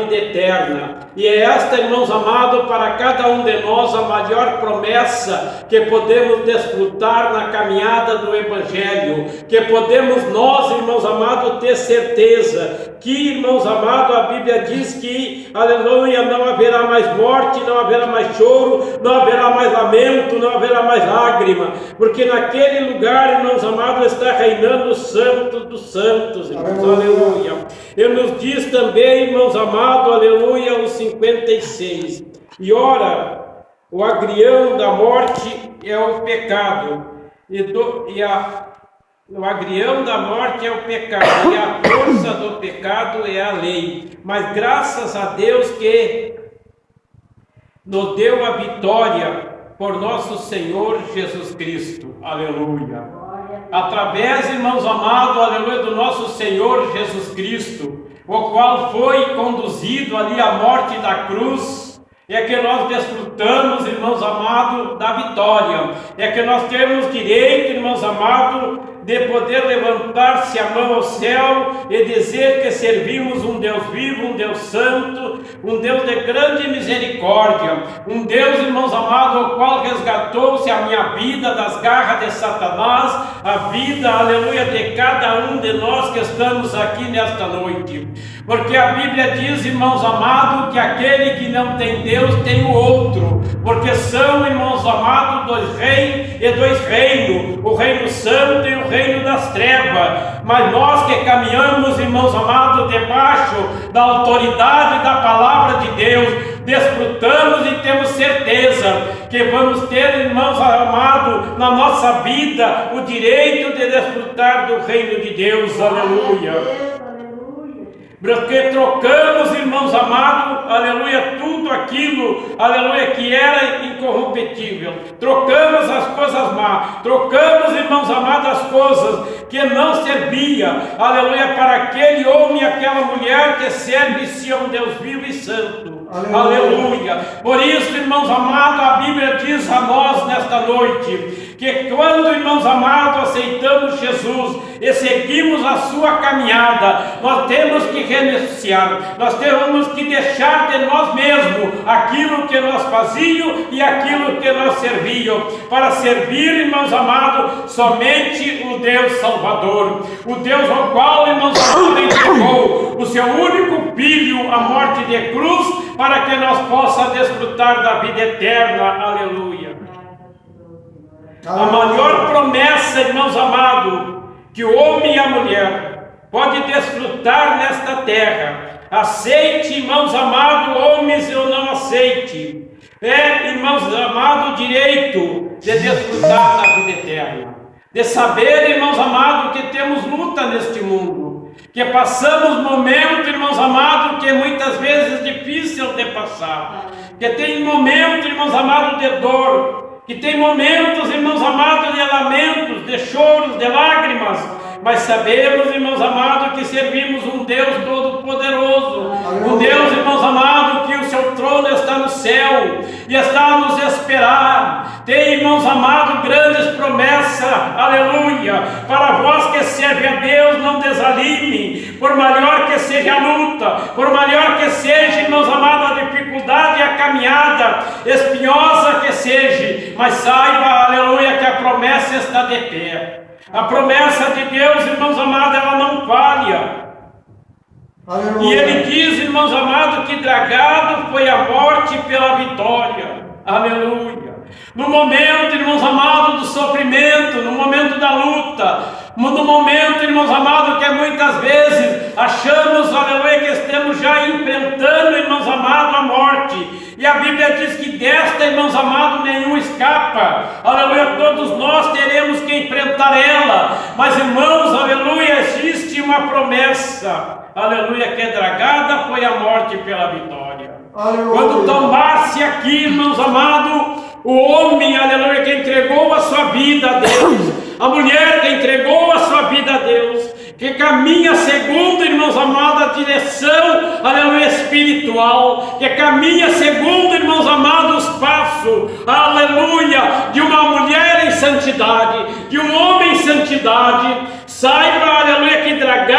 vida eterna. E é esta, irmãos amados, para cada um de nós a maior promessa que podemos desfrutar na caminhada do Evangelho, que podemos nós, irmãos amados, ter certeza que, irmãos amados, a Bíblia diz que, aleluia, não haverá mais morte, não haverá mais choro, não haverá mais lamento, não haverá mais lágrima, porque naquele lugar, irmãos amados, está reinando o Santo dos Santos, irmãos, aleluia. Ele nos diz também, irmãos amados, aleluia, os 56. E ora, o agrião da morte é o pecado, o agrião da morte é o pecado, e a força do pecado é a lei. Mas graças a Deus que nos deu a vitória por nosso Senhor Jesus Cristo, aleluia. Através, irmãos amados, aleluia, do nosso Senhor Jesus Cristo, o qual foi conduzido ali à morte da cruz, é que nós desfrutamos, irmãos amados, da vitória. É que nós temos direito, irmãos amados, de poder levantar-se a mão ao céu e dizer que servimos um Deus vivo, um Deus santo, um Deus de grande misericórdia, um Deus, irmãos amados, o qual resgatou-se a minha vida das garras de Satanás, a vida, aleluia, de cada um de nós que estamos aqui nesta noite. Porque a Bíblia diz, irmãos amados, que aquele que não tem Deus tem o outro, porque são, irmãos amados, dois reis e dois reinos, o reino santo e o reino das trevas. Mas nós que caminhamos, irmãos amados, debaixo da autoridade da palavra de Deus, desfrutamos e temos certeza que vamos ter, irmãos amados, na nossa vida o direito de desfrutar do reino de Deus, aleluia. Porque trocamos, irmãos amados, aleluia, tudo aquilo, aleluia, que era incorruptível. Trocamos as coisas más, trocamos, irmãos amados, as coisas que não serviam, aleluia, para aquele homem e aquela mulher que serve-se a um Deus vivo e santo. Aleluia. Por isso, irmãos amados, a Bíblia diz a nós nesta noite que quando, irmãos amados, aceitamos Jesus e seguimos a sua caminhada, nós temos que renunciar, nós temos que deixar de nós mesmos aquilo que nós fazíamos e aquilo que nós servíamos, para servir, irmãos amados, somente o Deus Salvador, o Deus ao qual, irmãos amados, entregou o seu único Filho à morte de cruz, para que nós possamos desfrutar da vida eterna, aleluia. A maior promessa, irmãos amados, que o homem e a mulher pode desfrutar nesta terra, aceite, irmãos amados, homens ou não aceite, é, irmãos amados, o direito de desfrutar da vida eterna, de saber, irmãos amados, que temos luta neste mundo, que passamos momentos, irmãos amados, que é muitas vezes difícil de passar, que tem momentos, irmãos amados, de dor, que tem momentos, irmãos amados, de lamentos, de choros, de lágrimas, mas sabemos, irmãos amados, que servimos um Deus todo-poderoso, um Deus, irmãos amados, que o seu trono está no céu e está a nos esperar. Tem, irmãos amados, grandes promessas, aleluia, para vós que servem a Deus, não desanime, por maior que seja a luta, por maior que seja, irmãos amados, a dificuldade e a caminhada espinhosa que seja, mas saiba, aleluia, que a promessa está de pé. A promessa de Deus, irmãos amados, ela não falha. Aleluia. E ele diz, irmãos amados, que dragado foi a morte pela vitória. Aleluia. No momento, irmãos amados, do sofrimento, no momento da luta, no momento, irmãos amados, que muitas vezes achamos, aleluia, que estamos já enfrentando, irmãos amados, a morte. E a Bíblia diz que desta, irmãos amados, nenhum escapa. Aleluia, todos nós teremos que enfrentar ela. Mas, irmãos, aleluia, existe uma promessa. Aleluia, que dragada foi a morte pela vitória. Aleluia. Quando tomasse aqui, irmãos amados, o homem, aleluia, que entregou a sua vida a Deus, a mulher que entregou a sua vida a Deus, que caminha segundo, irmãos amados, a direção, aleluia, espiritual, que caminha segundo, irmãos amados, os passos, aleluia, de uma mulher em santidade, de um homem em santidade, saiba, aleluia, que dragão